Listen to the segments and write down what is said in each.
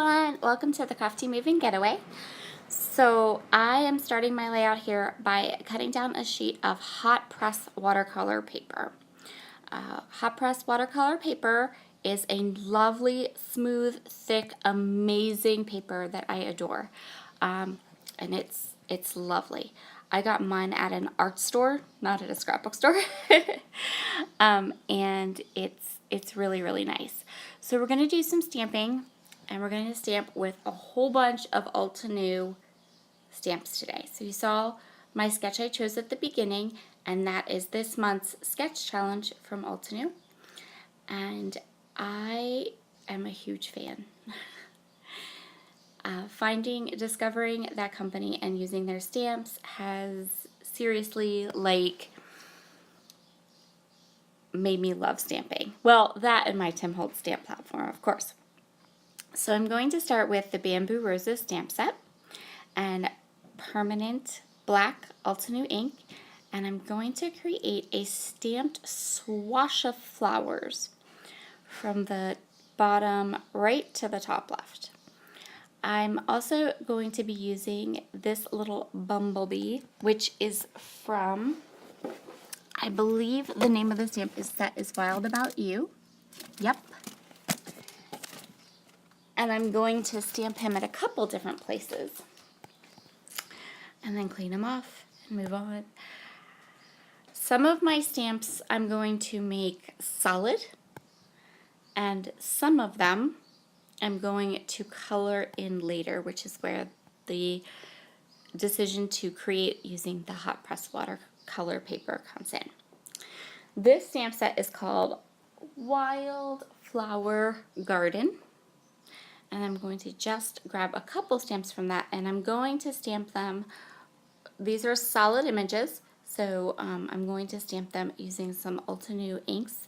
everyone, welcome to the Crafty Maven Getaway. So I am starting my layout here by cutting down a sheet of hot press watercolor paper. Hot press watercolor paper is a lovely, smooth, thick, amazing paper that I adore, and it's lovely. I got mine at an art store, not at a scrapbook store, and it's really, really nice. So we're going to do some stamping, and we're going to stamp with a whole bunch of Ulta New stamps today. So you saw my sketch I chose at the beginning, and that is this month's sketch challenge from Ulta New, and I am a huge fan. Discovering that company and using their stamps has seriously, made me love stamping. Well, that and my Tim Holtz stamp platform, of course. So I'm going to start with the Bamboo Roses stamp set and permanent black Ulta New ink, and I'm going to create a stamped swash of flowers from the bottom right to the top left. I'm also going to be using this little bumblebee, which is from, I believe the name of the stamp is Wild About You. Yep. And I'm going to stamp him at a couple different places and then clean him off and move on. Some of my stamps I'm going to make solid, and some of them I'm going to color in later, which is where the decision to create using the hot press watercolor paper comes in. This stamp set is called Wildflower Garden, and I'm going to just grab a couple stamps from that, and I'm going to stamp them. These are solid images, so I'm going to stamp them using some Ulta New inks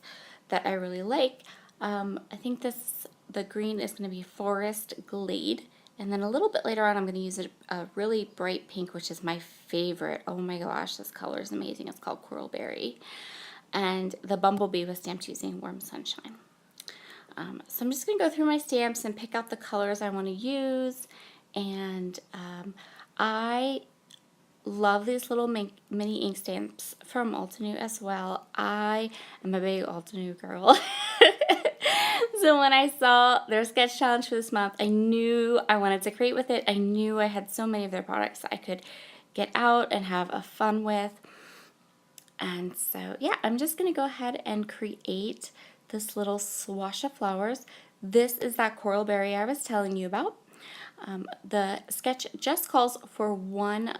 that I really like. I think the green is going to be Forest Glade, and then a little bit later on I'm going to use a really bright pink, which is my favorite. Oh my gosh, this color is amazing. It's called Coral Berry, and the bumblebee was stamped using Warm Sunshine. So I'm just going to go through my stamps and pick out the colors I want to use, and I love these little mini ink stamps from Ulta New as well. I am a big Ulta New girl. So when I saw their sketch challenge for this month, I knew I wanted to create with it. I knew I had so many of their products that I could get out and have a fun with. And so, yeah, I'm just going to go ahead and create this little swash of flowers. This is that coral berry I was telling you about. The sketch just calls for one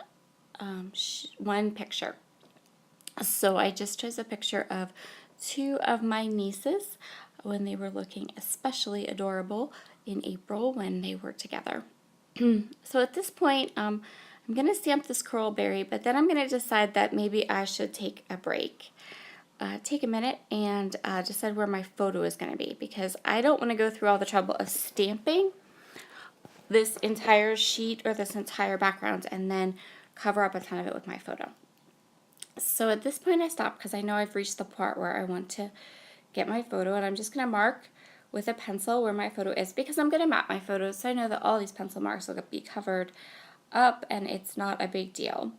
picture. So I just chose a picture of two of my nieces when they were looking especially adorable in April when they were together. So at this point, I'm going to stamp this coral berry, but then I'm going to decide that maybe I should take a break. Take a minute and decide where my photo is going to be, because I don't want to go through all the trouble of stamping this entire sheet or this entire background and then cover up a ton of it with my photo. So at this point I stop because I know I've reached the part where I want to get my photo, and I'm just going to mark with a pencil where my photo is, because I'm going to map my photos so I know that all these pencil marks will be covered up and it's not a big deal.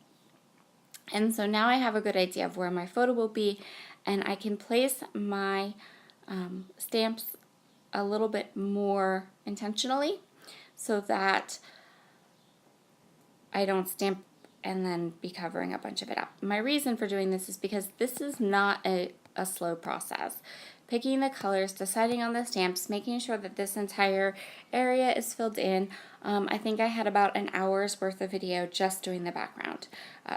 And so now I have a good idea of where my photo will be, and I can place my stamps a little bit more intentionally so that I don't stamp and then be covering a bunch of it up. My reason for doing this is because this is not a slow process. Picking the colors, deciding on the stamps, making sure that this entire area is filled in. I think I had about an hour's worth of video just doing the background.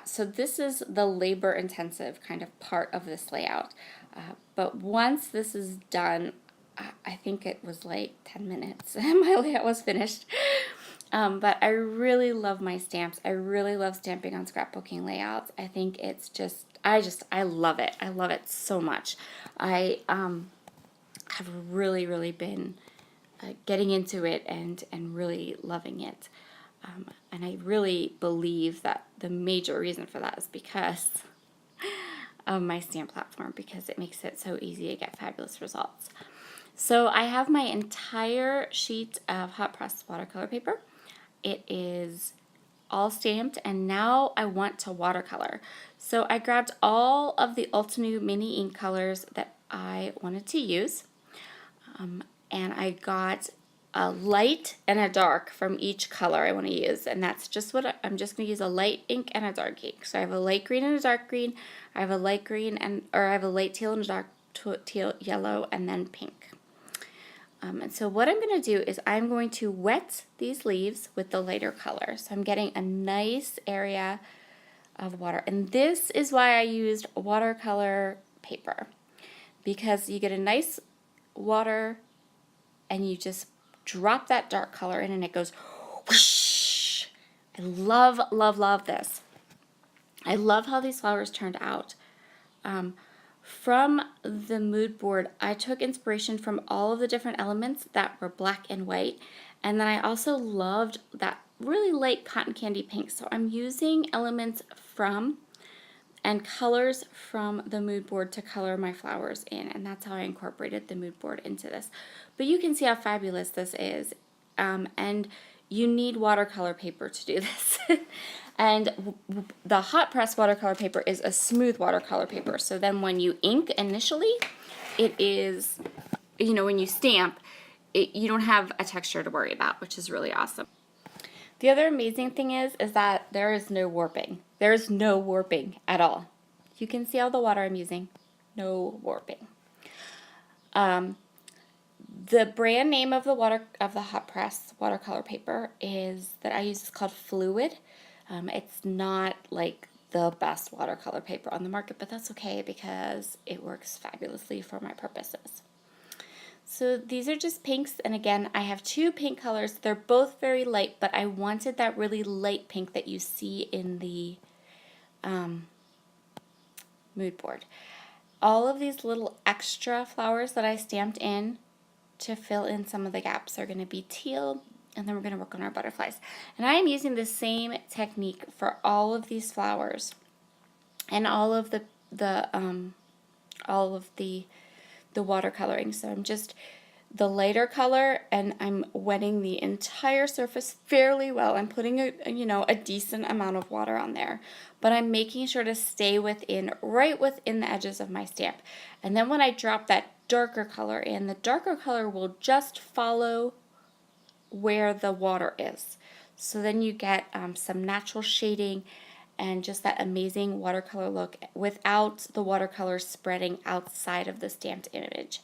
So this is the labor-intensive kind of part of this layout. But once this is done, I think it was like 10 minutes and my layout was finished. But I really love my stamps. I really love stamping on scrapbooking layouts. I think it's just, I love it. I love it so much. I have really, really been getting into it and really loving it. And I really believe that the major reason for that is because of my stamp platform, because it makes it so easy to get fabulous results. So I have my entire sheet of hot pressed watercolor paper. It is all stamped, and now I want to watercolor. So I grabbed all of the Ultimu mini ink colors that I wanted to use, and I got a light and a dark from each color I want to use, and that's just what I'm just going to use, a light ink and a dark ink. So I have a light green and a dark green, I have a light green or I have a light teal and a dark teal yellow, and then pink. And so what I'm going to do is I'm going to wet these leaves with the lighter color. So I'm getting a nice area of water. And this is why I used watercolor paper, because you get a nice water and you just drop that dark color in and it goes whoosh. I love, love, love this. I love how these flowers turned out. From the mood board, I took inspiration from all of the different elements that were black and white, and then I also loved that really light cotton candy pink. So I'm using elements from and colors from the mood board to color my flowers in, and that's how I incorporated the mood board into this. But you can see how fabulous this is, and you need watercolor paper to do this. And the hot press watercolor paper is a smooth watercolor paper, so then when you ink initially, it is, you know, when you stamp, you don't have a texture to worry about, which is really awesome. The other amazing thing is that there is no warping. There is no warping at all. You can see all the water I'm using. No warping. The brand name of the hot press watercolor paper that I use is called Fluid. It's not like the best watercolor paper on the market, but that's okay because it works fabulously for my purposes. So these are just pinks, and again, I have two pink colors. They're both very light, but I wanted that really light pink that you see in the mood board. All of these little extra flowers that I stamped in to fill in some of the gaps are going to be teal, and then we're going to work on our butterflies. And I am using the same technique for all of these flowers and all of the watercoloring. So I'm just the lighter color, and I'm wetting the entire surface fairly well. I'm putting a decent amount of water on there, but I'm making sure to stay right within the edges of my stamp. And then when I drop that darker color in, the darker color will just follow where the water is. So then you get some natural shading and just that amazing watercolor look without the watercolor spreading outside of the stamped image.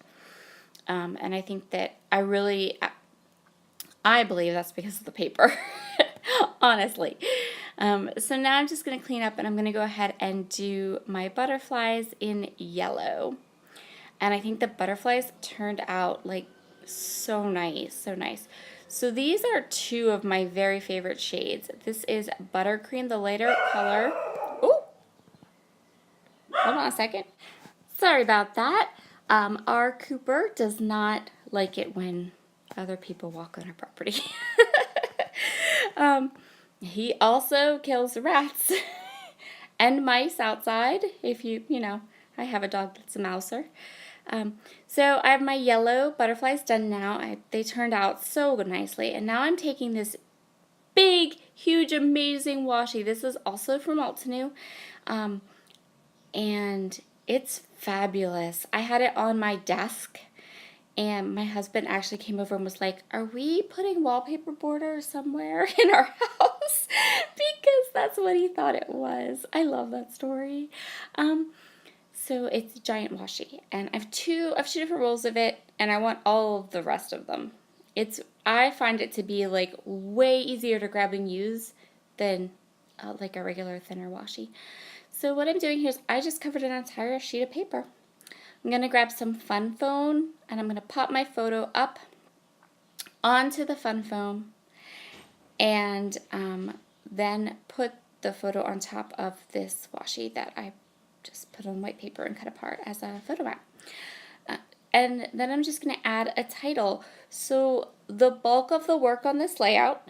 And I think that I believe that's because of the paper, honestly. So now I'm just going to clean up, and I'm going to go ahead and do my butterflies in yellow. And I think the butterflies turned out like so nice, so nice. So these are two of my very favorite shades. This is Buttercream, the lighter color. Ooh, hold on a second. Sorry about that. Our Cooper does not like it when other people walk on our property. He also kills rats and mice outside. If I have a dog that's a mouser. So I have my yellow butterflies done now. They turned out so nicely. And now I'm taking this big, huge, amazing washi. This is also from Ultimu. And it's fabulous. I had it on my desk, and my husband actually came over and was like, "Are we putting wallpaper border somewhere in our house?" Because that's what he thought it was. I love that story. So it's a giant washi, and I have two different rolls of it, and I want all of the rest of them. I find it to be like way easier to grab and use than like a regular thinner washi. So what I'm doing here is I just covered an entire sheet of paper. I'm going to grab some fun foam, and I'm going to pop my photo up onto the fun foam, and then put the photo on top of this washi that I just put on white paper and cut apart as a photo mat. And then I'm just going to add a title. So the bulk of the work on this layout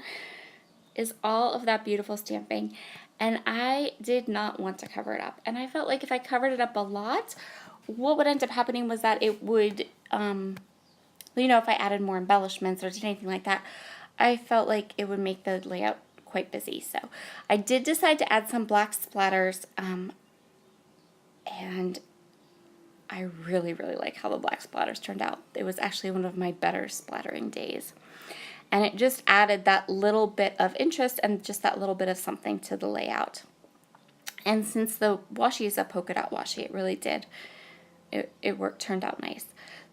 is all of that beautiful stamping, and I did not want to cover it up. And I felt like if I covered it up a lot, what would end up happening was that it would you know, if I added more embellishments or did anything like that, I felt like it would make the layout quite busy. So I did decide to add some black splatters, and I really, really like how the black splatters turned out. It was actually one of my better splattering days. And it just added that little bit of interest and just that little bit of something to the layout. And since the washi is a polka dot washi, it really did. It worked, turned out nice.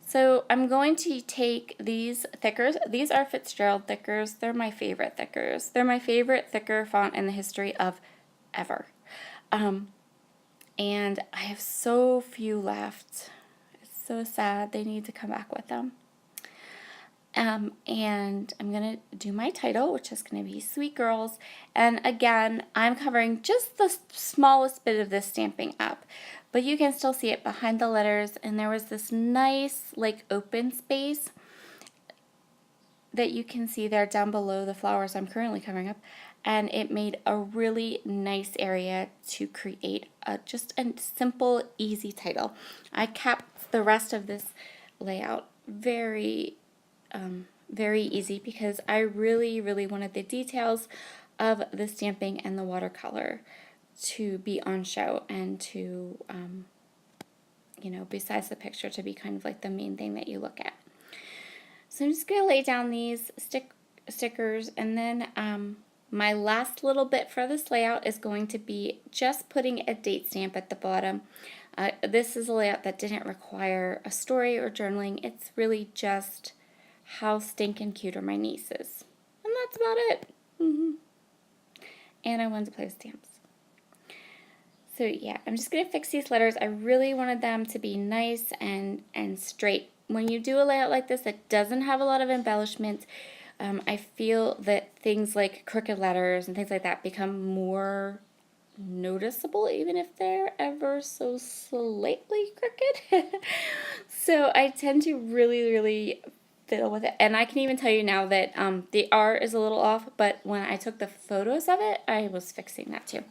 So I'm going to take these thickers. These are Fitzgerald thickers. They're my favorite thickers. They're my favorite thicker font in the history of ever. And I have so few left. It's so sad. They need to come back with them. And I'm going to do my title, which is going to be Sweet Girls. And again, I'm covering just the smallest bit of this stamping up, but you can still see it behind the letters. And there was this nice, like, open space that you can see there down below the flowers I'm currently covering up. And it made a really nice area to create just a simple, easy title. I kept the rest of this layout very easy because I really, really wanted the details of the stamping and the watercolor to be on show and to, you know, besides the picture, to be kind of like the main thing that you look at. So I'm just going to lay down these stickers, and then my last little bit for this layout is going to be just putting a date stamp at the bottom. This is a layout that didn't require a story or journaling. It's really just how stinking cute are my nieces. And that's about it. And I wanted to play with stamps. So yeah, I'm just going to fix these letters. I really wanted them to be nice and straight. When you do a layout like this that doesn't have a lot of embellishments, I feel that things like crooked letters and things like that become more noticeable, even if they're ever so slightly crooked. So I tend to really, really fiddle with it. And I can even tell you now that the R is a little off, but when I took the photos of it, I was fixing that too.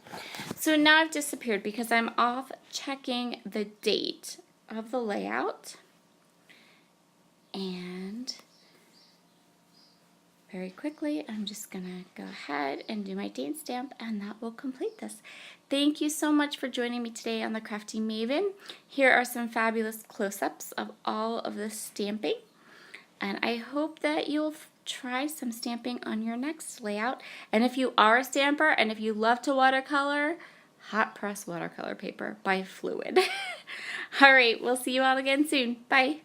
So now I've disappeared because I'm off checking the date of the layout. And very quickly, I'm just going to go ahead and do my date stamp, and that will complete this. Thank you so much for joining me today on the Crafty Maven. Here are some fabulous close-ups of all of this stamping, and I hope that you'll try some stamping on your next layout. And if you are a stamper and if you love to watercolor, hot press watercolor paper by Fluid. All right, we'll see you all again soon. Bye.